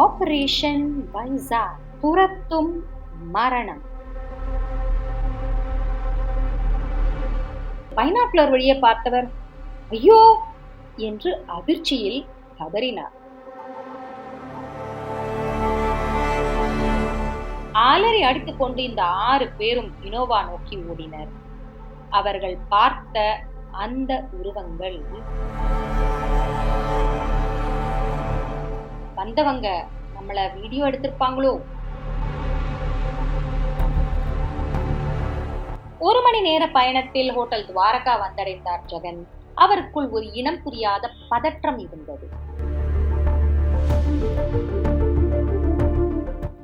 Operation Vaisakh, துரத்தும் மரணம். Binocular வழியே பார்த்தவர் ஐயோ என்று அதிர்ச்சியில் கதறினார். அலறி அடித்துக் கொண்டு இந்த 6 பேரும் இனோவா நோக்கி ஓடினர். அவர்கள் பார்த்த அந்த உருவங்கள், வந்தவங்க நம்மள வீடியோ எடுத்திருப்பாங்களோ? 1 மணி நேர பயணத்தில் ஹோட்டல் துவாரகா வந்தடைந்தார் ஜெகன். அவருக்குள் ஒரு இனம் புரியாத பதற்றம் இருந்தது.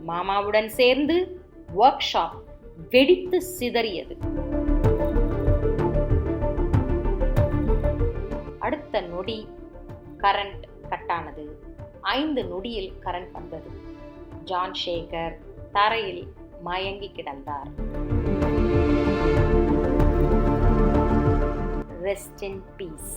மாமாவுடன் சேர்ந்து ஒர்க் ஷாப் வெடித்து சிதறியது. அடுத்த நொடி கரண்ட் கட்டானது. 5 நொடியில் கரண்ட் வந்தது. ஜான் சேகர் தரையில் மயங்கி கிடந்தார். Rest in peace.